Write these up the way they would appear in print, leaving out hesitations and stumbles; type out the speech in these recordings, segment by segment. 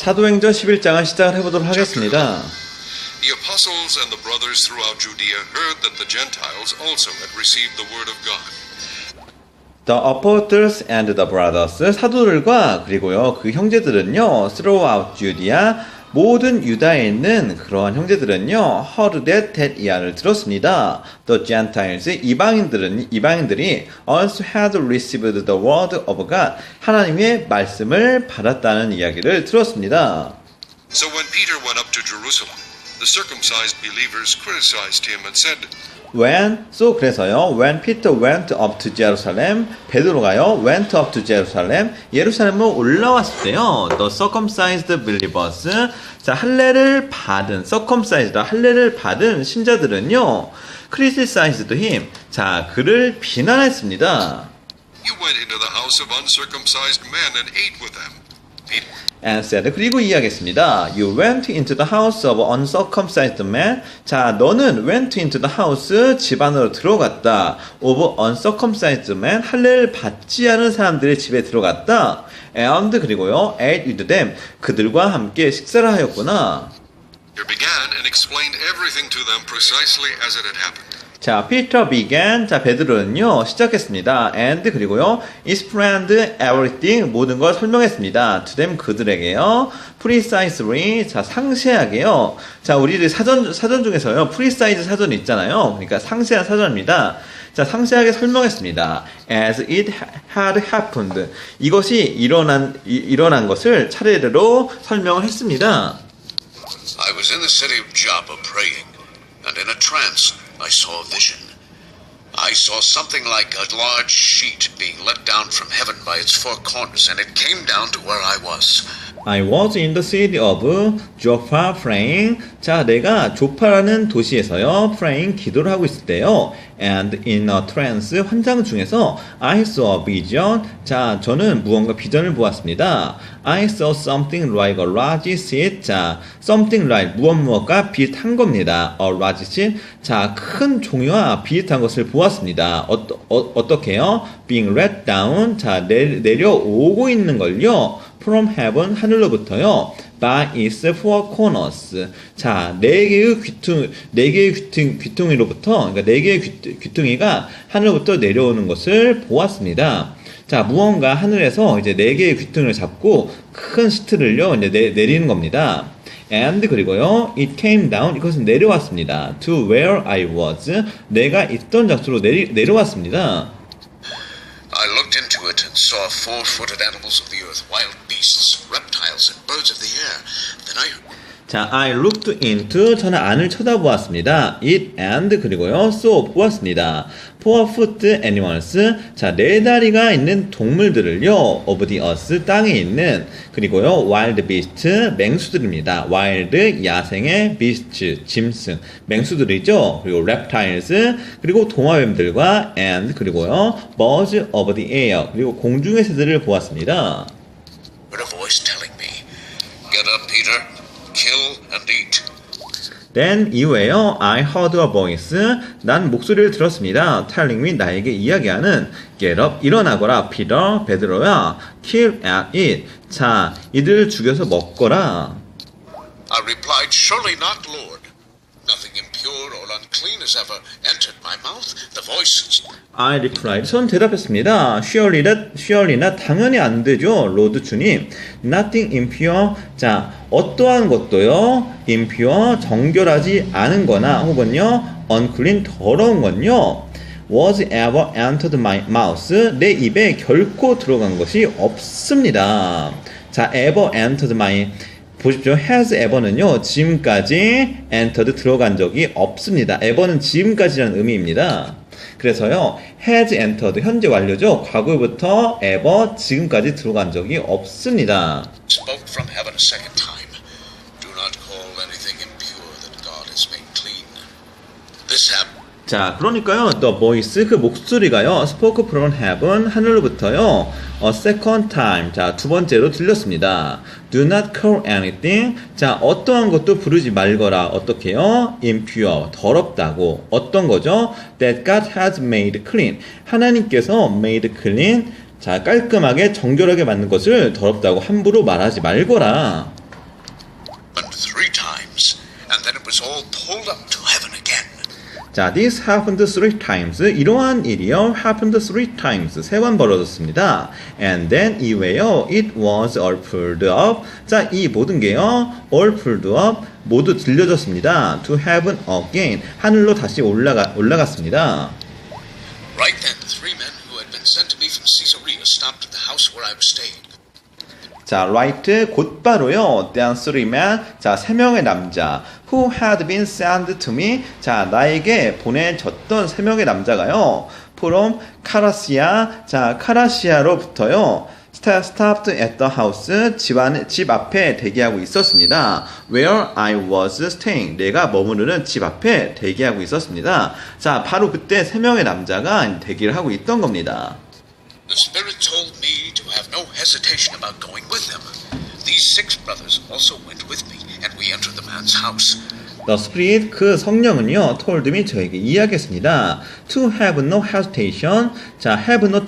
사도행전 11장을 시작을 해보도록 하겠습니다. The apostles and the brothers throughout Judea heard that the Gentiles also had received the word of God. The apostles and the brothers, 사도들과 그리고요 그 형제들은요 throughout Judea, 모든 유다에 있는 그러한 형제들은요 heard that 이하를 들었습니다. The Gentiles, 이방인들이 also had received the word of God, 하나님의 말씀을 받았다는 이야기를 들었습니다. So when Peter went up to Jerusalem, the circumcised believers criticized him and said, 그래서요, when Peter went up to Jerusalem, 베드로가요, went up to Jerusalem, 예루살렘을 올라왔을 때요, the circumcised believers, 자, 할례를 받은, 할례를 받은 신자들은요, criticized him, 자, 그를 비난했습니다. You went into the house of uncircumcised men and ate with them. Peter. And said, 그리고 이야기했습니다. You went into the house of uncircumcised man. 자, 너는 went into the house, 집 안으로 들어갔다. of uncircumcised man, 할례를 받지 않은 사람들의 집에 들어갔다. And 그리고요, ate with them, 그들과 함께 식사를 하였구나. Peter began and explained everything to them precisely as it had happened. 자, Peter began, 자, 베드로는요, 시작했습니다. And, 그리고요, explained everything, 모든 걸 설명했습니다. to them, 그들에게요, precisely, 자, 상세하게요. 자, 우리들 사전 중에서요, precise 사전이 있잖아요. 그러니까 상세한 사전입니다. 자, 상세하게 설명했습니다. As it had happened. 이것이 일어난 것을 차례대로 설명을 했습니다. I was in the city of Joppa praying, and in a trance I saw a vision. I saw something like a large sheet being let down from heaven by its four corners, and it came down to where I was. I was in the city of Joppa praying. 자, 내가 조파라는 도시에서요, praying, 기도를 하고 있을 때요. And in a trance, 환상 중에서 I saw a vision. 자, 저는 무언가 비전을 보았습니다. I saw something like a large seat. 자, something like 무엇과 비슷한 겁니다. A large seat. 자, 큰 종이와 비슷한 것을 보았습니다. 어떻게요? Being let down. 자, 내려오고 있는 걸요. From heaven, 하늘로부터요. By its four corners. 자, 네 개의 귀퉁이로부터, 그러니까 네 개의 귀퉁이가 하늘로부터 내려오는 것을 보았습니다. 자, 무언가 하늘에서 이제 네 개의 귀퉁이를 잡고 큰 시트를요, 이제 내리는 겁니다. And 그리고요, it came down. 이것은 내려왔습니다. To where I was. 내가 있던 장소로 내려왔습니다. I looked into it and saw four-footed animals of the earth, wild beasts, reptiles, and birds of the air. Then 자, I looked into, 저는 안을 쳐다보았습니다. It and 그리고요, saw 보았습니다. Four-foot animals, 자, 네 다리가 있는 동물들을요, of the earth, 땅에 있는, 그리고요, wild beast, 맹수들입니다. wild, 야생의, beast, 짐승, 맹수들이죠. 그리고 reptiles, 그리고 동화뱀들과 and, 그리고요, birds of the air, 그리고 공중의 새들을 보았습니다. heard a voice telling me, "Get up, Peter. Kill and eat." Then 이후에요, I heard a voice. 난 목소리를 들었습니다. telling me, 나에게 이야기하는 get up, 일어나거라, Peter, 베드로야, kill and eat. 자, 이들을 죽여서 먹거라. I replied, "Surely not, Lord. Nothing impure or unclean has ever entered my mouth." The voice I replied. 전 대답했습니다. Surely not, 당연히 안 되죠, 로드 주님. Nothing impure. 자, 어떠한 것도요, impure, 정결하지 않은 거나 혹은요, unclean, 더러운 건요, was ever entered my mouth. 내 입에 결코 들어간 것이 없습니다. 자, ever entered my, 보십시오. has ever는요, 지금까지 entered, 들어간 적이 없습니다. ever는 지금까지라는 의미입니다. 그래서요, has entered, 현재 완료죠. 과거부터 ever, 지금까지 들어간 적이 없습니다. spoke from heaven a second time. "Do not call anything impure that God has made clean." This happened. 자, 그러니까요, the voice, 그 목소리가요, spoke from heaven, 하늘로부터요, a second time, 자, 두 번째로 들렸습니다. Do not call anything, 자, 어떠한 것도 부르지 말거라. 어떻게요? impure, 더럽다고. 어떤 거죠? that God has made clean, 하나님께서 made clean, 자, 깔끔하게 정결하게 만든 것을 더럽다고 함부로 말하지 말거라. 3 times, and then it was all pulled up to heaven again. 자, this happened 3 times. 이러한 일이요. happened 3 times. 3번 벌어졌습니다. And then 이외에요. it was all pulled up. 자, 이 모든 게요. all pulled up. 모두 들려졌습니다. to heaven again. 하늘로 다시 올라갔습니다. Right then, 3 men who had been sent to me from Caesarea stopped at the house where I was staying. 자, right 곧바로요. then 3 men. 자, 3명의 남자. who had been sent to me. 자, 나에게 보내졌던 3명의 남자가요. from 카라시아. 자, 카라시아로부터요. stopped at the house. 집 앞에 대기하고 있었습니다. where I was staying. 내가 머무르는 집 앞에 대기하고 있었습니다. 자, 바로 그때 3명의 남자가 대기를 하고 있던 겁니다. The Spirit told me to have no hesitation about going with them. These 6 brothers also went with me, and we entered the man's house. The Spirit, 그 성령은요, told me, 저에게 이야기했습니다. To have no hesitation. 자, have no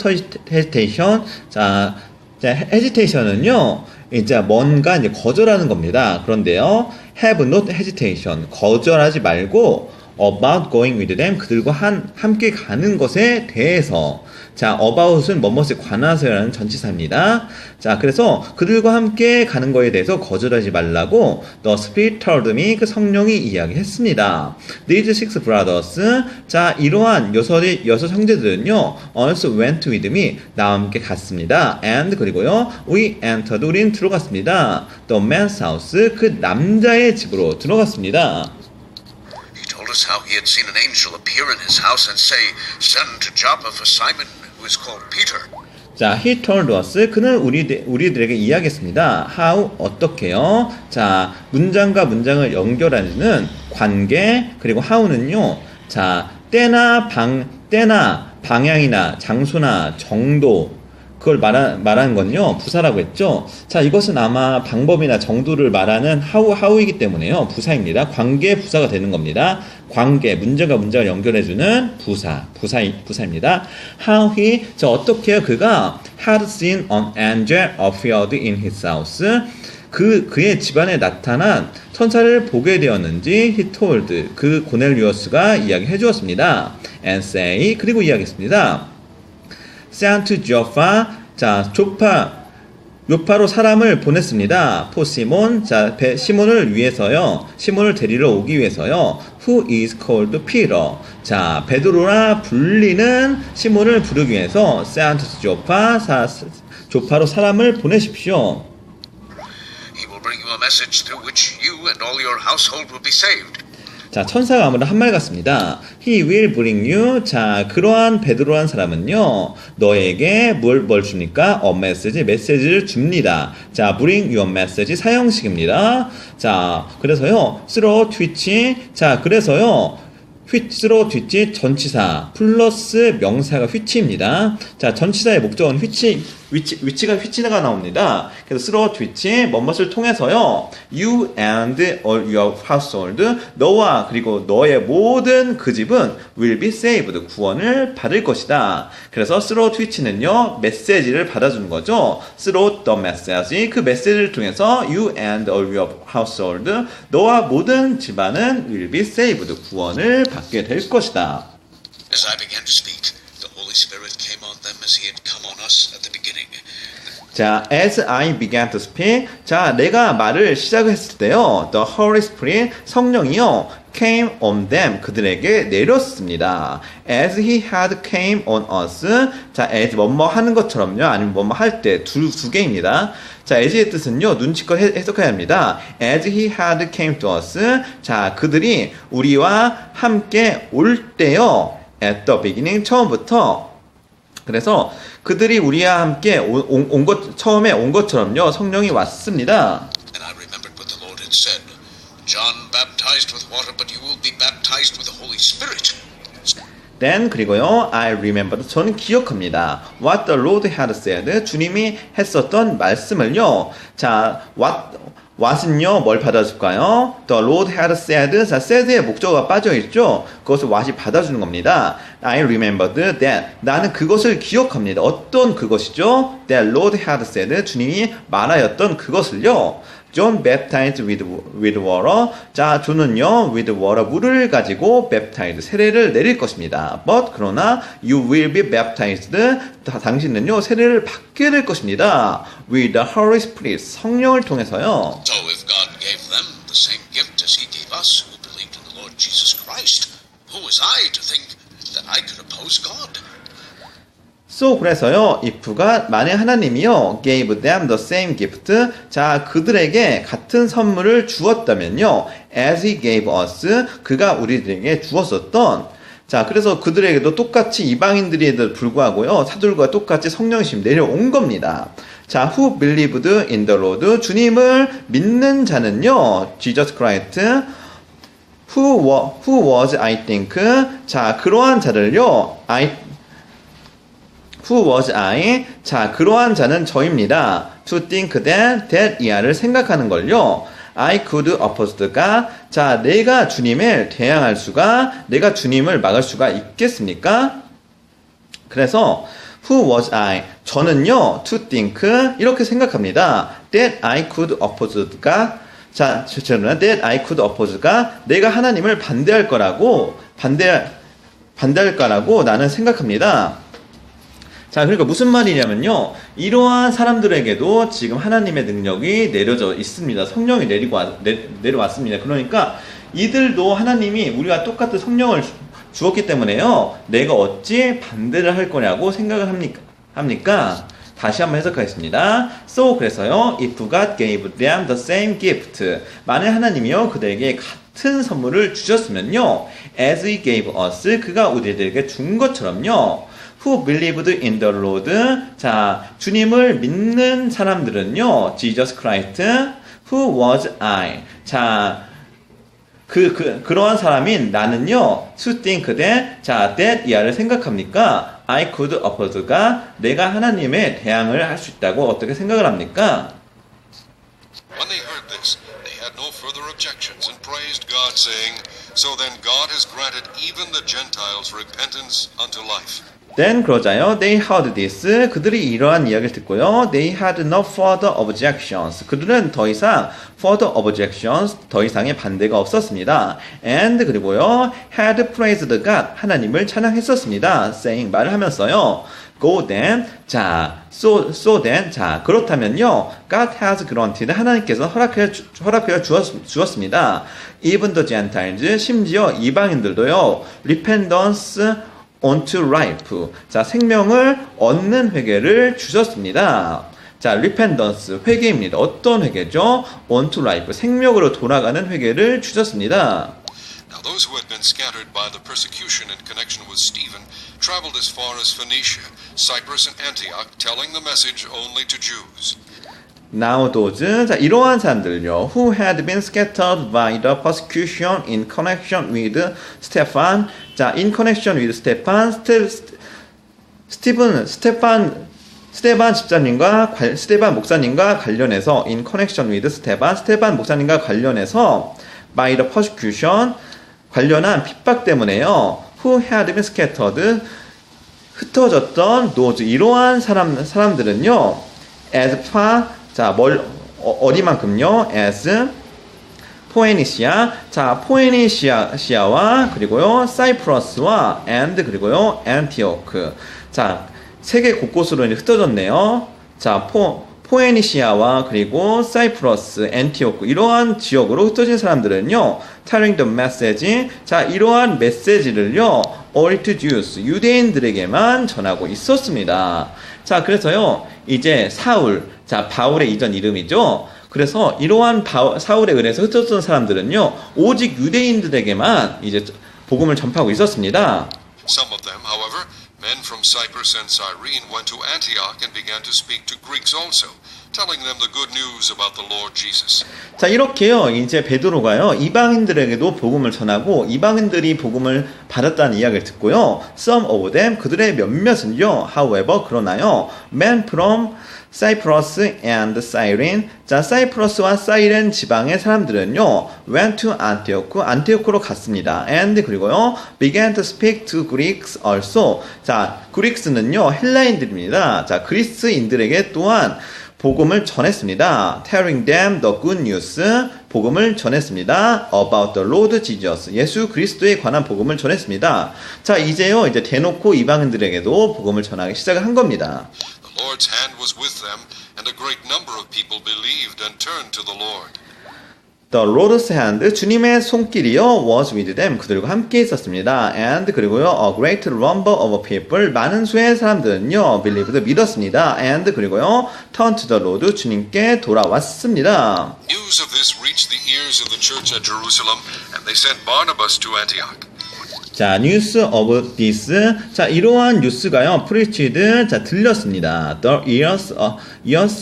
hesitation. 자, hesitation은요, 이제 뭔가 이제 거절하는 겁니다. 그런데요, have no hesitation. 거절하지 말고, about going with them. 그들과 함께 가는 것에 대해서. 자, about은 뭐뭇에 관하서라는 전치사입니다. 자, 그래서 그들과 함께 가는 거에 대해서 거절하지 말라고 The Spirit told me, 그 성령이 이야기했습니다. These 6 brothers, 자, 이러한 여섯 형제들은요, also went with me, 나와 함께 갔습니다. And 그리고요, we entered, 우린 들어갔습니다. The man's house, 그 남자의 집으로 들어갔습니다. He told us how he had seen an angel appear in his house and say, "Send to Joppa for Simon, who is called Peter." 자, he told us, 그는 우리들에게 이야기했습니다. how, 어떻게요? 자, 문장과 문장을 연결하는 관계, 그리고 how는요, 자, 때나 방향이나 장소나 정도, 그걸 말하는 건요, 부사라고 했죠. 자, 이것은 아마 방법이나 정도를 말하는 how이기 때문에요, 부사입니다. 관계 부사가 되는 겁니다. 관계, 문제가 문장을 연결해주는 부사입니다. How he, 자, 어떻게요? 그가 had seen an angel appeared in his house. 그의 집안에 나타난 천사를 보게 되었는지 he told, 그 고넬리우스가 이야기해 주었습니다. And say, 그리고 이야기했습니다. sent Joppa, 자, 요파로 사람을 보냈습니다. for Simon, 자, 시몬을 위해서요. 시몬을 데리러 오기 위해서요. who is called Peter. 자, 베드로라 불리는 시몬을 부르기 위해서 sent Joppa, 조파로 사람을 보내십시오. He will bring you a message through which you and all your household will be saved. 자, 천사가 아무래도 한 말 같습니다. He will bring you. 자, 그러한 베드로란 사람은요, 너에게 뭘 줍니까? 메시지를 줍니다. 자, bring your message 사형식입니다. 자, 그래서요, through which. 자, 그래서요, through which 전치사 플러스 명사가 which입니다. 자, 전치사의 목적은 which가 which가 나옵니다. 그래서 through which 뭐뭇을 통해서요, you and all your household, 너와 그리고 너의 모든 그 집은 will be saved, 구원을 받을 것이다. 그래서 through which는요, 메시지를 받아주는 거죠. through the message, 그 메시지를 통해서 you and all your household, 너와 모든 집안은 will be saved, 구원을 받게 될 것이다. As I began to speak, the Holy Spirit came on them as he had come on us at the beginning. 자, as I began to speak. 자, 내가 말을 시작했을 때요, the Holy Spirit, 성령이요, came on them, 그들에게 내렸습니다. as he had came on us. 자, as 뭐뭐 하는 것처럼요, 아니면 뭐뭐 할 때 두 개입니다. 자, as의 뜻은요, 눈치껏 해석해야 합니다. as he had came to us. 자, 그들이 우리와 함께 올 때요, at the beginning, 처음부터. 그래서 그들이 우리와 함께 처음에 온 것처럼요, 성령이 왔습니다. And I remembered what the Lord had said. John baptized with water, but you will be baptized with the Holy Spirit. Then 그리고요, I remember, 저는 기억합니다. What the Lord had said, 주님이 했었던 말씀을요. 자, what은요, 뭘 받아줄까요? The Lord had said, 자, said의 목적어가 빠져있죠? 그것을 what이 받아주는 겁니다. I remembered that, 나는 그것을 기억합니다. 어떤 그것이죠? That Lord had said, 주님이 말하였던 그것을요. John baptized with water. 자, 존은요, with water, 물을 가지고 baptized, 세례를 내릴 것입니다. But, 그러나, you will be baptized. 당신은요, 세례를 받게 될 것입니다. With the Holy Spirit, 성령을 통해서요. So if God gave them the same gift as He gave us who believed in the Lord Jesus Christ, who was I to think that I could oppose God? So, 그래서요, if가 만약 하나님이요, gave them the same gift. 자, 그들에게 같은 선물을 주었다면요, as he gave us, 그가 우리들에게 주었었던, 자, 그래서 그들에게도 똑같이 이방인들에도 불구하고요, 사도들과 똑같이 성령심 내려온 겁니다. 자, who believed in the Lord, 주님을 믿는 자는요, Jesus Christ, who was, I think, 자, 그러한 자를요, Who was I? 자, 그러한 자는 저입니다. To think that 이하를 생각하는 걸요. I could oppose God. 자, 내가 주님을 대항할 수가, 내가 주님을 막을 수가 있겠습니까? 그래서 Who was I? 저는요, to think 이렇게 생각합니다. That I could oppose God. 자, 저는 that I could oppose God. 내가 하나님을 반대할 거라고 나는 생각합니다. 자, 그러니까 무슨 말이냐면요. 이러한 사람들에게도 지금 하나님의 능력이 내려져 있습니다. 성령이 내려왔습니다. 그러니까 이들도 하나님이 우리와 똑같은 성령을 주었기 때문에요. 내가 어찌 반대를 할 거냐고 생각을 합니까? 다시 한번 해석하겠습니다. So, 그래서요. If God gave them the same gift. 만약 하나님이요. 그들에게 같은 선물을 주셨으면요. As He gave us. 그가 우리들에게 준 것처럼요. Who believed in the Lord. 자, 주님을 믿는 사람들은요, Jesus Christ. Who was I. 자, 그러한 사람인 나는요, to think that, 자, that 이하를 생각합니까? I could oppose God. 내가 하나님의 대항을 할 수 있다고 어떻게 생각을 합니까? When they heard this, they had no further objections and praised God, saying, So then God has granted even the Gentiles repentance unto life. Then 그러자요. They heard this. 그들이 이러한 이야기를 듣고요. They had no further objections. 그들은 더 이상 further objections, 더 이상의 반대가 없었습니다. And 그리고요. had praised God. 하나님을 찬양했었습니다. saying 말을 하면서요. Go then. 자, so then. 자, 그렇다면요. God has granted. 하나님께서 허락하여 주었습니다. Even the Gentiles. 심지어 이방인들도요. Repentance onto life. 자, 생명을 얻는 회개를 주셨습니다. 자, repentance, 회개입니다. 어떤 회개죠? onto life, 생명으로 돌아가는 회개를 주셨습니다. Now those who had been scattered by the persecution in connection with Stephen traveled as far as Phoenicia, Cyprus, and Antioch, telling the message only to Jews. Now those, 자, 이러한 사람들요, who had been scattered by the persecution in connection with Stephen, 자, in connection with Stephen, 스테반 목사님과 관련해서, in connection with 스테반 목사님과 관련해서, by the persecution, 관련한 핍박 때문에요, who had been scattered, 흩어졌던 those, 이러한 사람들은요, as far, 자, 어디만큼요? as 포에니시아. 자, 포에니시아와 그리고요, 사이프러스와 and 그리고요, 안티오크. 자, 세계 곳곳으로 이제 흩어졌네요. 자, 포에니시아와 그리고 사이프러스, 안티오크 이러한 지역으로 흩어진 사람들은요, telling the message. 자, 이러한 메시지를요, only to Jews, 유대인들에게만 전하고 있었습니다. 자, 그래서요, 이제 사울, 자, 바울의 이전 이름이죠. 그래서 이러한 사울에 의해서 흩어졌던 사람들은요, 오직 유대인들에게만 이제 복음을 전파하고 있었습니다. Some of them, however, men from Cyprus and Cyrene, went to Antioch and began to speak to Greeks also, telling them the good news about the Lord Jesus. 자, 이렇게요, 이제 베드로가요, 이방인들에게도 복음을 전하고 이방인들이 복음을 받았다는 이야기를 듣고요, some of them, 그들의 몇몇은요, however, 그러나요, men from Cyprus and Cyrene. 자, 사이프러스와 사이렌 지방의 사람들은요, went to Antioch, 안티오크로 갔습니다. And 그리고요, began to speak to Greeks also. 자, 그리스는요, 헬라인들입니다. 자, 그리스인들에게 또한 복음을 전했습니다. telling them the good news, 복음을 전했습니다. about the Lord Jesus, 예수 그리스도에 관한 복음을 전했습니다. 자, 이제요, 이제 대놓고 이방인들에게도 복음을 전하기 시작을 한 겁니다. The Lord's hand was with them, and a great number of people believed and turned to the Lord. The Lord's hand, 주님의 손길이요, was with them, 그들과 함께 있었습니다. And, 그리고요, a great number of people, 많은 수의 사람들은요, believed, 믿었습니다. And, 그리고요, turned to the Lord, 주님께 돌아왔습니다. News of this reached the ears of the church at Jerusalem, and they sent Barnabas to Antioch. 자, news of this. 자, 이러한 뉴스가요, preached. 자, 들렸습니다. The ears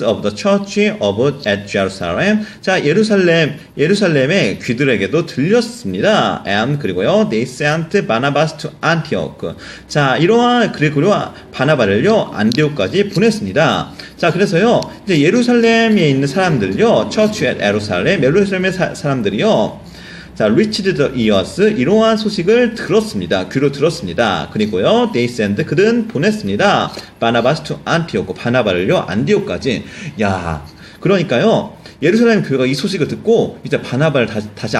of the church of at Jerusalem. 자, 예루살렘의 귀들에게도 들렸습니다. And, 그리고요, they sent Barnabas to Antioch. 자, 이러한, 그리고요, 바나바를요, 안디옥까지 보냈습니다. 자, 그래서요, 이제 예루살렘에 있는 사람들요, church at Jerusalem, 예루살렘의 사람들이요, 자, reached the ears, 이러한 소식을 들었습니다. 귀로 들었습니다. 그리고요, they sent, 그들은 보냈습니다. 바나바스 to Antioch, 바나바를요, 안디옥까지. 야, 그러니까요, 예루살렘 교회가 이 소식을 듣고 이제 바나바를 다시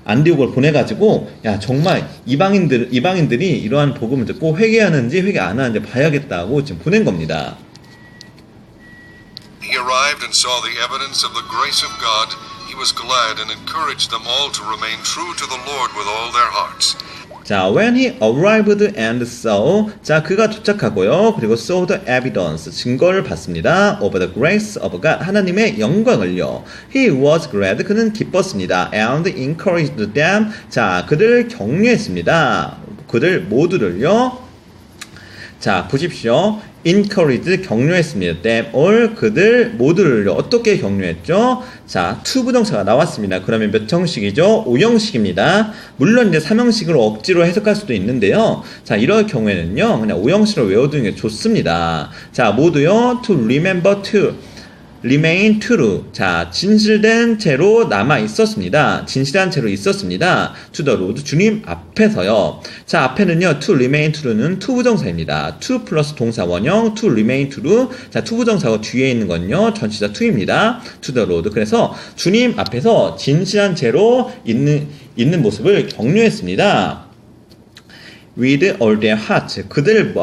안디옥을 보내가지고, 야, 정말 이방인들이 이러한 복음을 듣고 회개하는지 회개 안 하는지 봐야겠다고 지금 보낸 겁니다. He arrived and saw the evidence of the grace of God. He was glad and encouraged them all to remain true to the Lord with all their hearts. 자, when he arrived and saw, 자, 그가 도착하고요, 그리고 saw the evidence, 증거를 봤습니다. of the grace of God, 하나님의 영광을요. He was glad, 그는 기뻤습니다. and encouraged them, 자, 그들 격려했습니다. 그들 모두를요. 자, 보십시오. encourage, 격려했습니다. them all, 그들 모두를 어떻게 격려했죠? 자, to 부정사가 나왔습니다. 그러면 몇 형식이죠? 5형식입니다. 물론 이제 3형식으로 억지로 해석할 수도 있는데요. 자, 이럴 경우에는요, 그냥 5형식으로 외워두는 게 좋습니다. 자, 모두요, to remember to, remain true. 자, 진실된 채로 남아 있었습니다. 진실한 채로 있었습니다. to the Lord, 주님 앞에서요. 자, 앞에는요, to remain true는 to 부정사입니다. to 플러스 동사 원형, to remain true. 자, to 부정사가 뒤에 있는 건요, 전치사 to입니다. to the Lord. 그래서 주님 앞에서 진실한 채로 있는 모습을 격려했습니다. with all their heart, 그들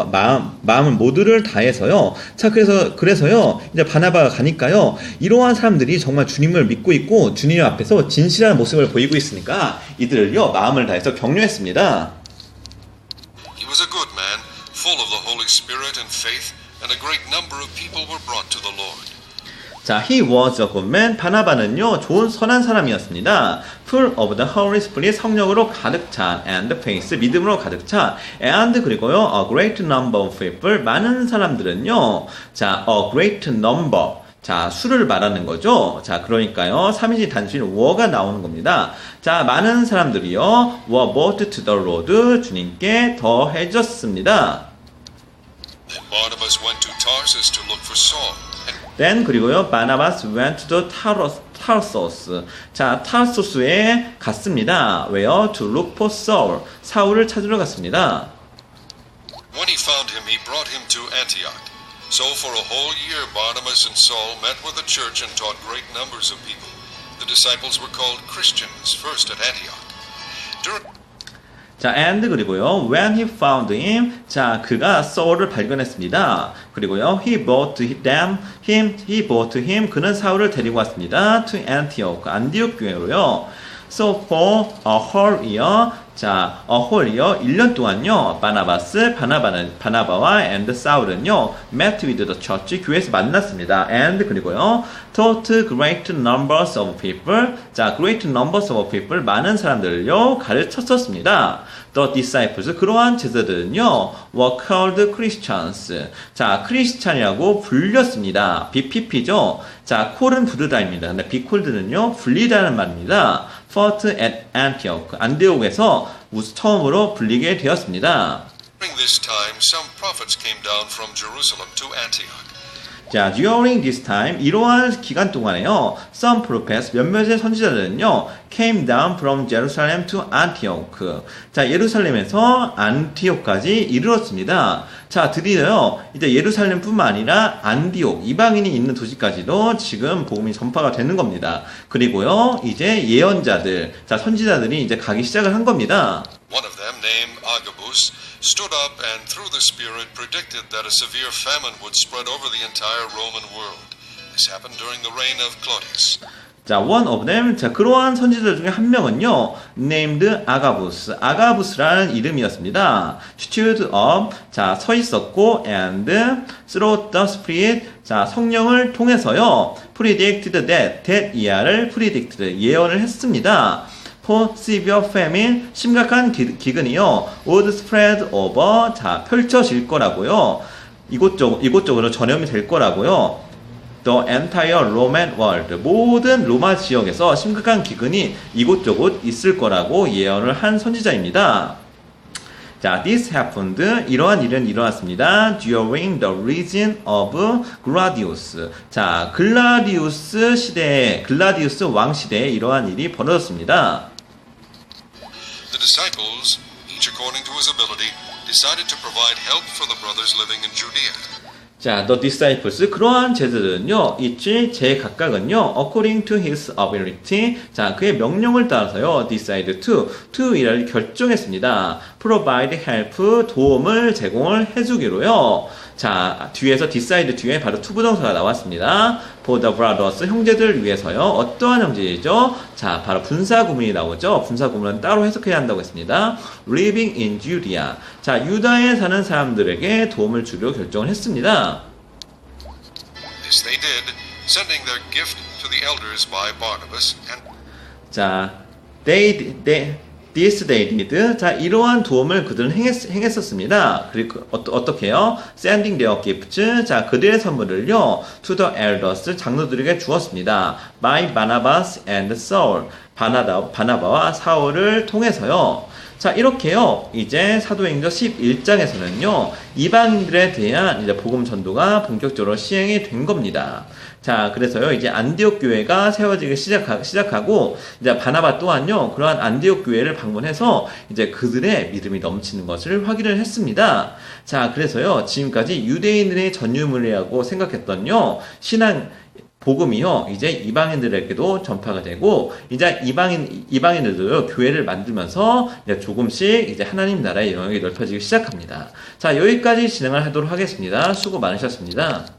마음을 모두를 다해서요. 자, 그래서요, 이제 바나바가 가니까요, 이러한 사람들이 정말 주님을 믿고 있고 주님 앞에서 진실한 모습을 보이고 있으니까 이들을요, 마음을 다해서 격려했습니다. He was a good man, full of the Holy Spirit and faith, and a great number of people were brought to the Lord. 자, he was a good man. 바나바는요, 좋은 선한 사람이었습니다. full of the Holy Spirit, 성령으로 가득 찬, and faith, 믿음으로 가득 찬, and 그리고요, a great number of people, 많은 사람들은요, 자, a great number, 자, 수를 말하는 거죠. 자, 그러니까요, 3인칭 단수인 were가 나오는 겁니다. 자, 많은 사람들이요, were brought to the Lord, 주님께 더해졌습니다. Then Barnabas went to Tarsus to look for Saul. Then 그리고요, Barnabas went to Tarsus. 자, 타르소스에 갔습니다. 왜요? To look for Saul. 사울을 찾으러 갔습니다. When he found him, he brought him to Antioch. So for a whole year, Barnabas and Saul met with the church and taught great numbers of people. The disciples were called Christians first at Antioch. 자, and 그리고요, when he found him, 자, 그가 사울을 발견했습니다. 그리고요, he brought him, 그는 사울을 데리고 왔습니다. to Antioch, 안디옥 교회로요. So for a whole year, 자, a whole year, 1년 동안요, 바나바와 and 사울은요, met with the church, 교회에서 만났습니다. and 그리고요, taught great numbers of people, 자, great numbers of people, 많은 사람들을요, 가르쳤었습니다. The disciples, 그러한 제자들은요, were called Christians, 자, 크리스찬이라고 불렸습니다. BPP죠. 자, 콜은 부르다입니다. 근데 be called는요, 불리다는 말입니다. First at Antioch, 안디옥에서 처음으로 불리게 되었습니다. During this time, some prophets came down from Jerusalem to Antioch. 자, during this time, 이러한 기간 동안에요. Some prophets, 몇몇의 선지자들은요, came down from Jerusalem to Antioch. 자, 예루살렘에서 안티옥까지 이르렀습니다. 자, 드디어요, 이제 예루살렘뿐만 아니라 안디옥, 이방인이 있는 도시까지도 지금 복음이 전파가 되는 겁니다. 그리고요, 이제 예언자들, 자, 선지자들이 이제 가기 시작을 한 겁니다. One of them, named Agabus, stood up and through the Spirit predicted that a severe famine would spread over the entire Roman world. This happened during the reign of Claudius. 자, one of them. 자, 그러한 선지자 중에 한 명은요, named Agabus. 아가부스라는 이름이었습니다. stood up. 자, 서 있었고, and through the Spirit. 자, 성령을 통해서요, predicted that 이하를 predicted, 예언을 했습니다. for severe famine, 심각한 기근이요, would spread over. 자, 펼쳐질 거라고요. 이곳저곳으로 전염이 될 거라고요. The entire Roman world, 모든 로마 지역에서 심각한 기근이 이곳저곳 있을 거라고 예언을 한 선지자입니다. 자, this happened, 이러한 일은 일어났습니다. during the reign of Gladius. 자, 글라디우스 시대에, 글라디우스 왕 시대에 이러한 일이 벌어졌습니다. The disciples, each according to his ability, decided to provide help for the brothers living in Judea. 자, the disciples, 그러한 제자들은요, each 제각각은요, according to his ability, 자, 그의 명령을 따라서요, decide to 이를 결정했습니다. provide help, 도움을 제공을 해주기로요. 자, 뒤에서 decide 뒤에 바로 to 부정사가 나왔습니다. for the brothers, 형제들 위해서요. 어떠한 형제이죠? 자, 바로 분사구문이 나오죠. 분사구문은 따로 해석해야 한다고 했습니다. living in Judea. 자, 유다에 사는 사람들에게 도움을 주려 결정을 했습니다. This they did, sending their gift to the elders by Barnabas and 자, this they did. 자, 이러한 도움을 그들은 행했었습니다. 그리고 어떻게요? Sending their gifts. 자, 그들의 선물을요, to the elders, 장로들에게 주었습니다. By Barnabas and Saul. 바나바와 사울을 통해서요. 자, 이렇게요, 이제 사도행전 11장에서는요, 이방인들에 대한 이제 복음 전도가 본격적으로 시행이 된 겁니다. 자, 그래서요, 이제 안디옥 교회가 세워지기 시작하고, 이제 바나바 또한요, 그러한 안디옥 교회를 방문해서 이제 그들의 믿음이 넘치는 것을 확인을 했습니다. 자, 그래서요, 지금까지 유대인들의 전유물이라고 생각했던요, 복음이요, 이제 이방인들에게도 전파가 되고, 이제 이방인들도 교회를 만들면서 이제 조금씩 이제 하나님 나라의 영역이 넓혀지기 시작합니다. 자, 여기까지 진행을 하도록 하겠습니다. 수고 많으셨습니다.